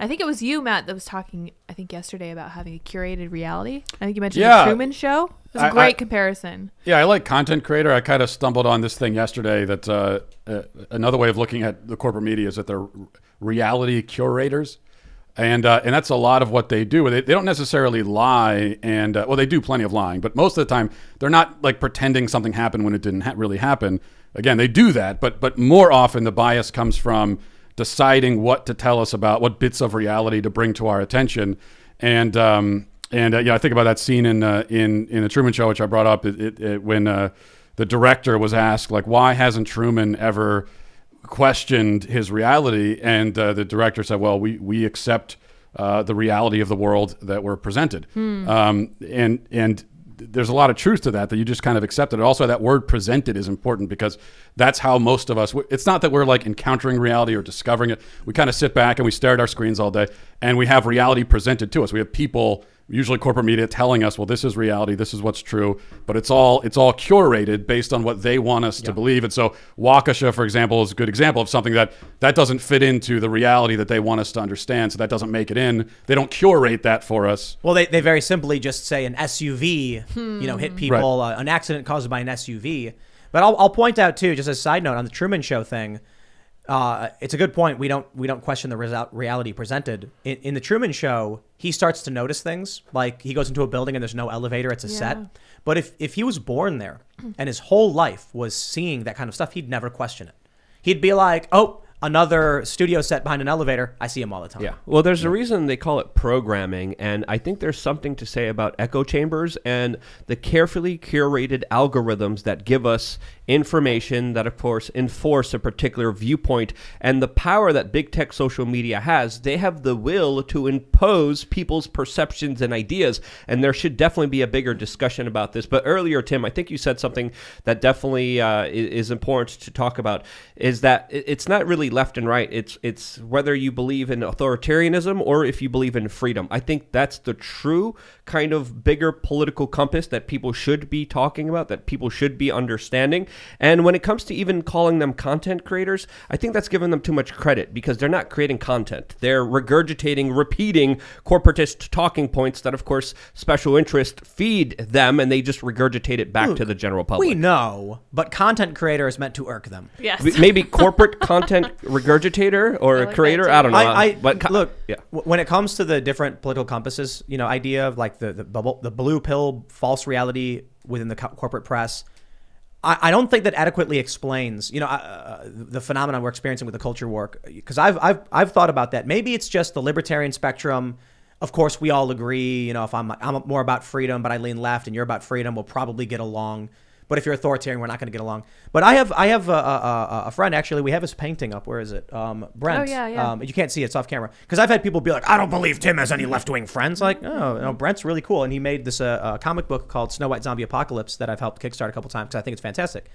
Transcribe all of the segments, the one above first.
I think it was you, Matt, that was talking, I think, yesterday about having a curated reality. I think you mentioned the Truman Show. It was a great comparison. Yeah, I like content creator. I kind of stumbled on this thing yesterday that another way of looking at the corporate media is that they're reality curators. And that's a lot of what they do. They don't necessarily lie, and well, they do plenty of lying, but most of the time they're not like pretending something happened when it didn't really happen. Again, they do that, but more often the bias comes from deciding what to tell us about, what bits of reality to bring to our attention. And I think about that scene in the Truman Show, which I brought up, when the director was asked, like, why hasn't Truman ever questioned his reality? And the director said, well, we accept the reality of the world that we're presented. And there's a lot of truth to that you just kind of accept it. Also, that word presented is important because that's how most of us, it's not that we're like encountering reality or discovering it. We kind of sit back and we stare at our screens all day and we have reality presented to us. We have people, usually corporate media, telling us, well, this is reality, this is what's true, but it's all curated based on what they want us to believe. And so Waukesha, for example, is a good example of something that doesn't fit into the reality that they want us to understand, so that doesn't make it in. They don't curate that for us. Well, they very simply just say an SUV, hit people, an accident caused by an SUV. But I'll point out too, just as a side note, on the Truman Show thing, it's a good point. We don't question the reality presented. In the Truman Show, he starts to notice things, like he goes into a building and there's no elevator, it's a set. But if he was born there and his whole life was seeing that kind of stuff, he'd never question it. He'd be like, oh, another studio set behind an elevator. I see him all the time. Yeah. Well, there's a reason they call it programming, and I think there's something to say about echo chambers and the carefully curated algorithms that give us information that, of course, enforce a particular viewpoint, and the power that big tech social media has. They have the will to impose people's perceptions and ideas, and there should definitely be a bigger discussion about this. But earlier, Tim, I think you said something that definitely is important to talk about, is that it's not really left and right. It's whether you believe in authoritarianism or if you believe in freedom. I think that's the true kind of bigger political compass that people should be talking about, that people should be understanding. And when it comes to even calling them content creators, I think that's giving them too much credit, because they're not creating content. They're regurgitating, repeating corporatist talking points that, of course, special interests feed them, and they just regurgitate it back to the general public. We know, but content creator is meant to irk them. Yes. Maybe corporate content regurgitator or like creator. that too. I don't know. But look, when it comes to the different political compasses, idea of like the blue pill false reality within the corporate press, I don't think that adequately explains, the phenomenon we're experiencing with the culture war. Because I've thought about that. Maybe it's just the libertarian spectrum. Of course, we all agree. If I'm more about freedom, but I lean left, and you're about freedom, we'll probably get along. But if you're authoritarian, we're not going to get along. But I have a friend, actually. We have his painting up. Where is it? Brent. Oh, yeah. You can't see it. It's off camera. Because I've had people be like, I don't believe Tim has any left-wing friends. Like, oh, Brent's really cool. And he made this comic book called Snow White Zombie Apocalypse that I've helped kickstart a couple times because I think it's fantastic.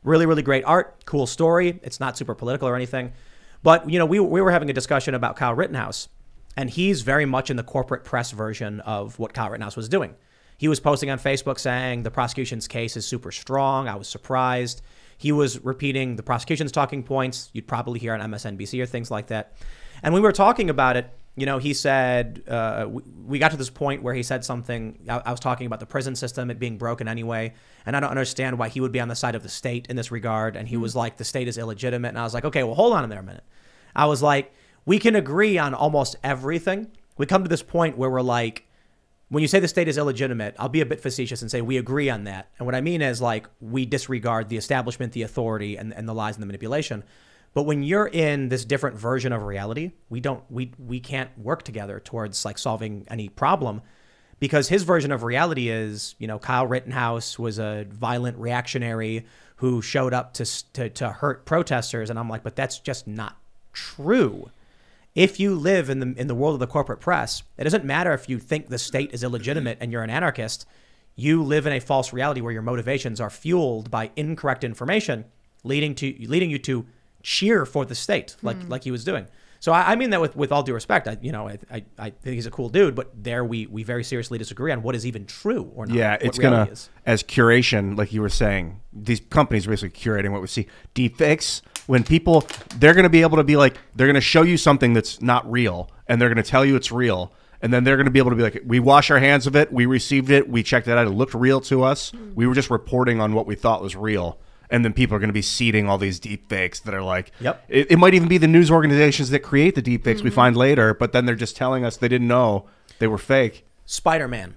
Really, really great art. Cool story. It's not super political or anything. But, we were having a discussion about Kyle Rittenhouse. And he's very much in the corporate press version of what Kyle Rittenhouse was doing. He was posting on Facebook saying the prosecution's case is super strong. I was surprised. He was repeating the prosecution's talking points you'd probably hear on MSNBC or things like that. And we were talking about it. He said, we got to this point where he said something. I was talking about the prison system, it being broken anyway. And I don't understand why he would be on the side of the state in this regard. And he was like, the state is illegitimate. And I was like, okay, well, hold on there a minute. I was like, we can agree on almost everything. We come to this point where we're like, when you say the state is illegitimate, I'll be a bit facetious and say we agree on that. And what I mean is, like, we disregard the establishment, the authority, and the lies and the manipulation. But when you're in this different version of reality, we can't work together towards like solving any problem, because his version of reality is, Kyle Rittenhouse was a violent reactionary who showed up to hurt protesters. And I'm like, but that's just not true. If you live in the world of the corporate press, it doesn't matter if you think the state is illegitimate and you're an anarchist. You live in a false reality where your motivations are fueled by incorrect information, leading you to cheer for the state, like he was doing. So I mean that with all due respect. I think he's a cool dude, but there we very seriously disagree on what is even true or not. Yeah, it's gonna is. As curation, like you were saying, these companies are basically curating what we see. Deepfakes, when people, they're gonna be able to be like, they're gonna show you something that's not real, and they're going to tell you it's real. And then they're going to be able to be like, we wash our hands of it. We received it. We checked it out. It looked real to us. We were just reporting on what we thought was real. And then people are going to be seeding all these deep fakes that are like, Yep. It might even be the news organizations that create the deep fakes we find later, but then they're just telling us they didn't know they were fake. Spider-Man.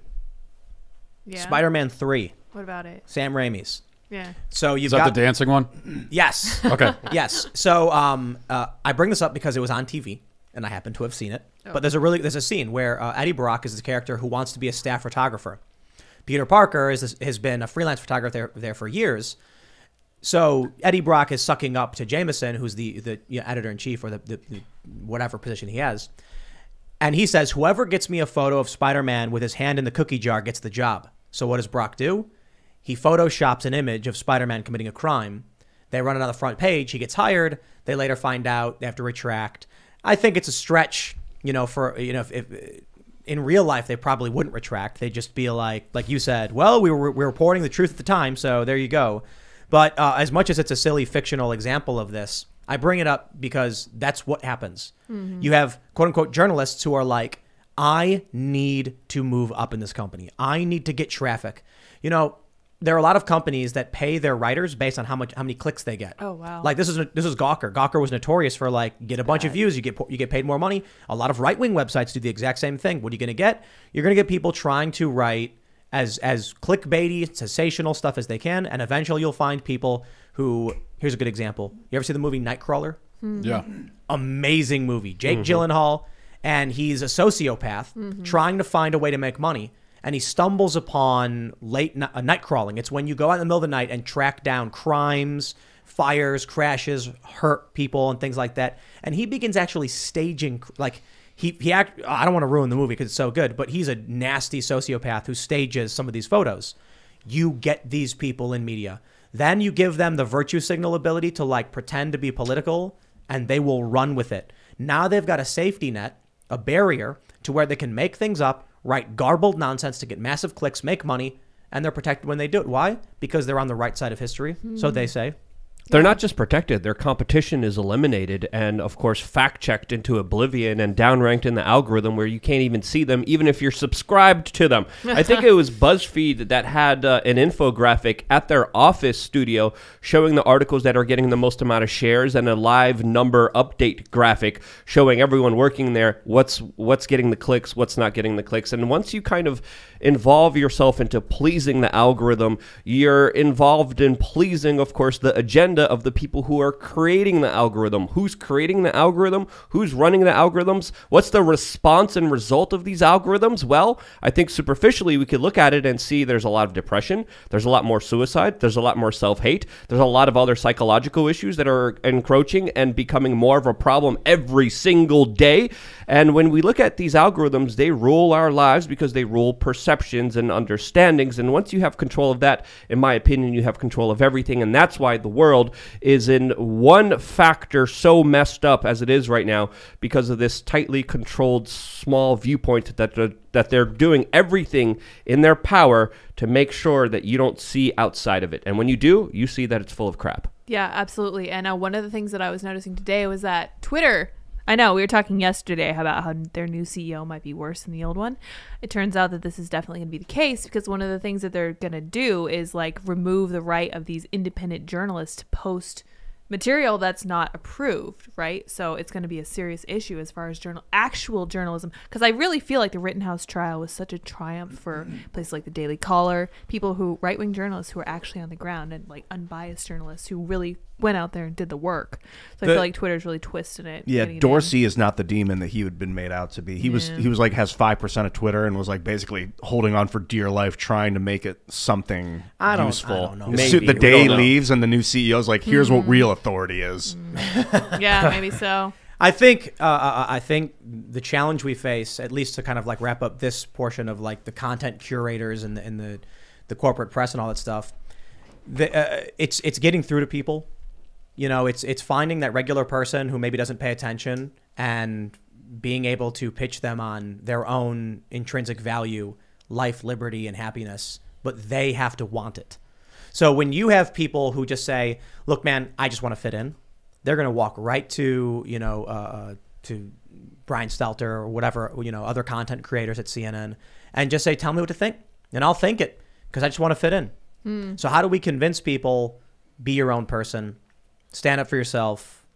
Yeah. Spider-Man 3. What about it? Sam Raimi's. Yeah. So you've Is that got the dancing one? Yes. Okay. Yes. So I bring this up because it was on TV and I happen to have seen it. Oh. But there's a scene where Eddie Brock is this character who wants to be a staff photographer. Peter Parker has been a freelance photographer there for years. So Eddie Brock is sucking up to Jameson, who's the editor in chief or the whatever position he has. And he says, whoever gets me a photo of Spider-Man with his hand in the cookie jar gets the job. So what does Brock do? He photoshops an image of Spider-Man committing a crime. They run it on the front page. He gets hired. They later find out they have to retract. I think it's a stretch, if in real life they probably wouldn't retract. They'd just be like you said, well, we were reporting the truth at the time, so there you go. But as much as it's a silly fictional example of this, I bring it up because that's what happens. Mm-hmm. You have quote unquote journalists who are like, I need to move up in this company. I need to get traffic. There are a lot of companies that pay their writers based on how many clicks they get. Oh wow! Like this is Gawker. Gawker was notorious for get a bunch of views, you get paid more money. A lot of right wing websites do the exact same thing. What are you going to get? You're going to get people trying to write as clickbaity, sensational stuff as they can, and eventually you'll find people who. Here's a good example. You ever see the movie Nightcrawler? Mm-hmm. Yeah. Amazing movie. Jake Gyllenhaal, and he's a sociopath trying to find a way to make money. And he stumbles upon night crawling. It's when you go out in the middle of the night and track down crimes, fires, crashes, hurt people, and things like that. And he begins actually staging, I don't want to ruin the movie because it's so good, but he's a nasty sociopath who stages some of these photos. You get these people in media. Then you give them the virtue signal ability to pretend to be political, and they will run with it. Now they've got a safety net, a barrier to where they can make things up, write garbled nonsense to get massive clicks, make money, and they're protected when they do it. Why? Because they're on the right side of history, so they say. They're not just protected, their competition is eliminated and, of course, fact-checked into oblivion and downranked in the algorithm where you can't even see them, even if you're subscribed to them. I think it was BuzzFeed that had an infographic at their office studio showing the articles that are getting the most amount of shares and a live number update graphic showing everyone working there what's getting the clicks, what's not getting the clicks. And once you kind of involve yourself into pleasing the algorithm, you're involved in pleasing, of course, the agenda of the people who are creating the algorithm. Who's creating the algorithm? Who's running the algorithms? What's the response and result of these algorithms? Well, I think superficially we could look at it and see there's a lot of depression. There's a lot more suicide. There's a lot more self-hate. There's a lot of other psychological issues that are encroaching and becoming more of a problem every single day. And when we look at these algorithms, they rule our lives because they rule perceptions and understandings. And once you have control of that, in my opinion, you have control of everything. And that's why the world is in one factor so messed up as it is right now because of this tightly controlled small viewpoint that they're doing everything in their power to make sure that you don't see outside of it. And when you do, you see that it's full of crap. Yeah, absolutely. And one of the things that I was noticing today was that Twitter, I know we were talking yesterday about how their new CEO might be worse than the old one. It turns out that this is definitely going to be the case because one of the things that they're going to do is remove the right of these independent journalists to post material that's not approved, right? So it's going to be a serious issue as far as actual journalism, because I really feel like the Rittenhouse trial was such a triumph for places like the Daily Caller, right-wing journalists who are actually on the ground, and unbiased journalists who really went out there and did the work. So I feel like Twitter's really twisting it. Yeah, Dorsey is not the demon that he had been made out to be. He was has 5% of Twitter and was basically holding on for dear life, trying to make it something useful. I don't know. The day he leaves and the new CEO's here's what real authority is. Yeah, maybe so. I think the challenge we face, at least to kind of wrap up this portion of the content curators and the corporate press and all that stuff, it's getting through to people. It's finding that regular person who maybe doesn't pay attention and being able to pitch them on their own intrinsic value, life, liberty, and happiness, but they have to want it. So when you have people who just say, look, man, I just want to fit in, they're going to walk right to Brian Stelter or whatever, other content creators at CNN, and just say, tell me what to think, and I'll think it because I just want to fit in. So how do we convince people, be your own person, stand up for yourself?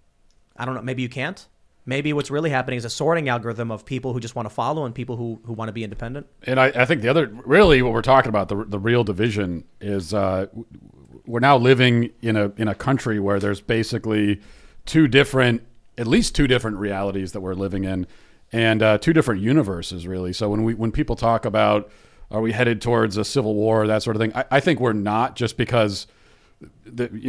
I don't know. Maybe you can't. Maybe what's really happening is a sorting algorithm of people who just want to follow and people who want to be independent. And I think the other, really what we're talking about, the real division is we're now living in a country where there's basically at least two different realities that we're living in, and two different universes, really. So when people talk about, are we headed towards a civil war, that sort of thing, I think we're not, just because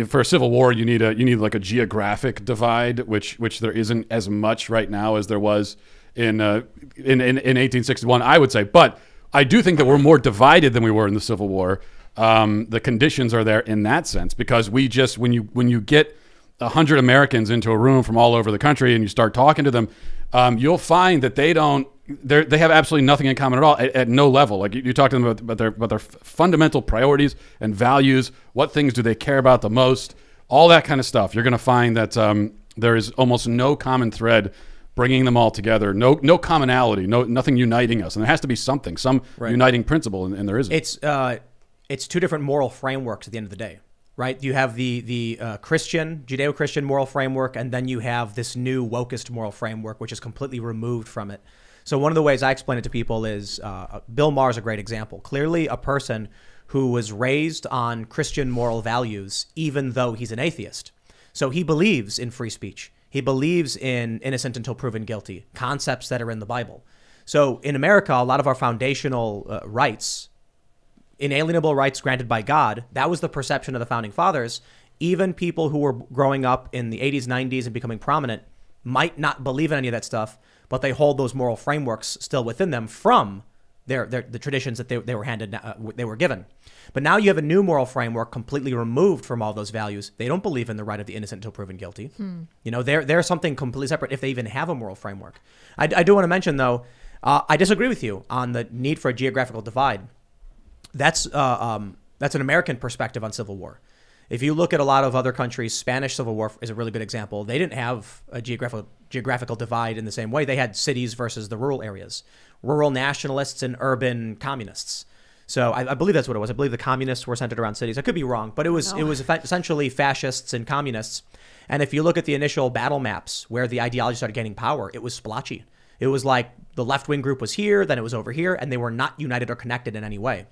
for a civil war you need like a geographic divide, which there isn't as much right now as there was in 1861, I would say. But I do think that we're more divided than we were in the Civil War. The conditions are there in that sense, because when you get 100 Americans into a room from all over the country and you start talking to them, you'll find that they have absolutely nothing in common at all, at no level. Like you talk to them about their fundamental priorities and values, what things do they care about the most, all that kind of stuff. You're going to find that there is almost no common thread bringing them all together, no commonality, nothing uniting us, and there has to be some uniting principle, and there isn't. It's two different moral frameworks at the end of the day. Right, you have the Judeo-Christian moral framework, and then you have this new wokest moral framework, which is completely removed from it. So one of the ways I explain it to people is Bill Maher is a great example. Clearly, a person who was raised on Christian moral values, even though he's an atheist. So he believes in free speech. He believes in innocent until proven guilty, concepts that are in the Bible. So in America, a lot of our foundational rights, inalienable rights granted by God, that was the perception of the founding fathers. Even people who were growing up in the 80s, 90s and becoming prominent might not believe in any of that stuff, but they hold those moral frameworks still within them from the traditions that they were handed, they were given. But now you have a new moral framework completely removed from all those values. They don't believe in the right of the innocent until proven guilty. They're something completely separate, if they even have a moral framework. I do want to mention, though, I disagree with you on the need for a geographical divide. That's an American perspective on civil war. If you look at a lot of other countries, Spanish Civil War is a really good example. They didn't have a geographical divide in the same way. They had cities versus the rural areas, rural nationalists and urban communists. So I believe that's what it was. I believe the communists were centered around cities. I could be wrong, but it was essentially fascists and communists. And if you look at the initial battle maps where the ideology started gaining power, it was splotchy. It was like the left-wing group was here, then it was over here, and they were not united or connected in any way.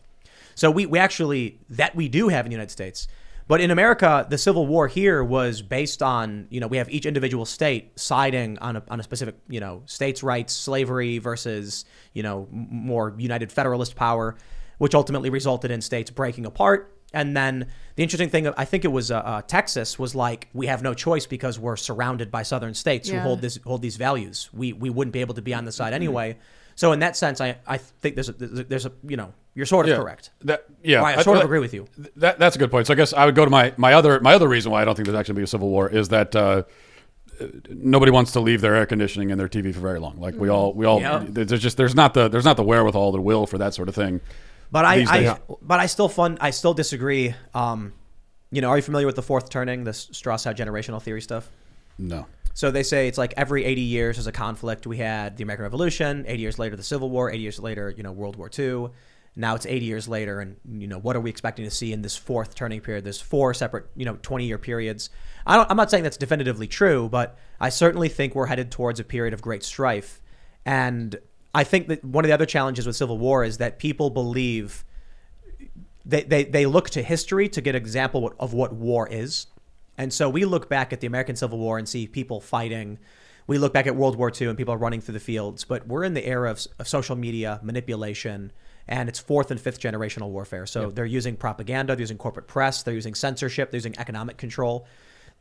So we actually, that we do have in the United States. But in America, the Civil War here was based on, we have each individual state siding on a specific, states' rights, slavery versus, more united federalist power, which ultimately resulted in states breaking apart. And then the interesting thing, I think it was Texas, was like, we have no choice because we're surrounded by southern states who hold these values. We wouldn't be able to be on the side anyway. So in that sense, I think there's a you're sort of correct. I sort of agree with you. That's a good point. So I guess I would go to my other reason why I don't think there's actually going to be a civil war is that nobody wants to leave their air conditioning and their TV for very long. Like we all there's not the wherewithal, the will for that sort of thing. But I still disagree. Are you familiar with the fourth turning, the Strauss generational theory stuff? No. So they say it's like every 80 years there's a conflict. We had the American Revolution, 80 years later the Civil War, 80 years later, World War II. Now it's 80 years later, and what are we expecting to see in this fourth turning period? There's four separate 20-year periods. I'm not saying that's definitively true, but I certainly think we're headed towards a period of great strife. And I think that one of the other challenges with civil war is that people believe they look to history to get an example of what war is. And so we look back at the American Civil War and see people fighting. We look back at World War II and people are running through the fields. But we're in the era of social media, manipulation, and it's fourth and fifth generational warfare. So they're using propaganda, they're using corporate press, they're using censorship, they're using economic control.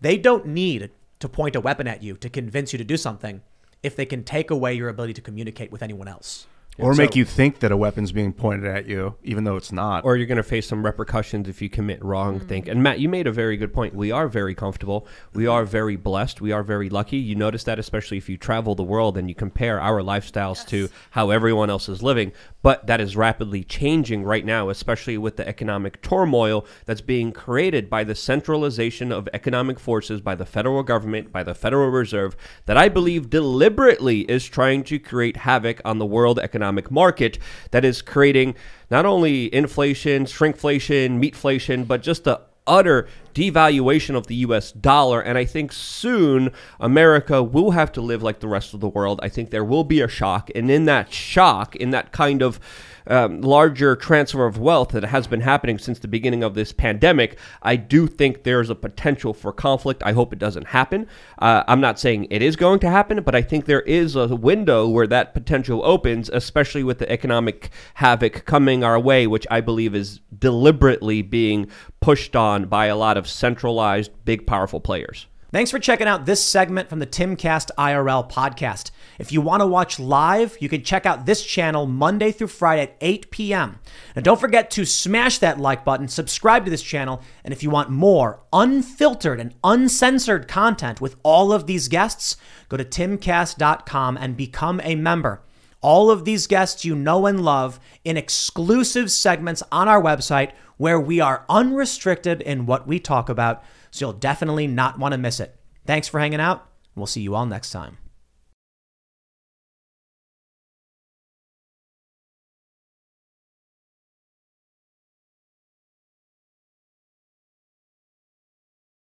They don't need to point a weapon at you to convince you to do something if they can take away your ability to communicate with anyone else. Or So- make you think that a weapon's being pointed at you, even though it's not. Or you're going to face some repercussions if you commit wrong thing. And Matt, you made a very good point. We are very comfortable. We are very blessed. We are very lucky. You notice that especially if you travel the world and you compare our lifestyles to how everyone else is living. But that is rapidly changing right now, especially with the economic turmoil that's being created by the centralization of economic forces by the federal government, by the Federal Reserve, that I believe deliberately is trying to create havoc on the world economic market, that is creating not only inflation, shrinkflation, meatflation, but just the utter devaluation of the US dollar. And I think soon America will have to live like the rest of the world. I think there will be a shock. And in that shock, in that kind of larger transfer of wealth that has been happening since the beginning of this pandemic, I do think there's a potential for conflict. I hope it doesn't happen. I'm not saying it is going to happen, but I think there is a window where that potential opens, especially with the economic havoc coming our way, which I believe is deliberately being pushed on by a lot of centralized, big, powerful players. Thanks for checking out this segment from the Timcast IRL podcast. If you want to watch live, you can check out this channel Monday through Friday at 8 p.m. Now, don't forget to smash that like button, subscribe to this channel, and if you want more unfiltered and uncensored content with all of these guests, go to timcast.com and become a member. All of these guests you know and love in exclusive segments on our website where we are unrestricted in what we talk about, so you'll definitely not want to miss it. Thanks for hanging out. We'll see you all next time.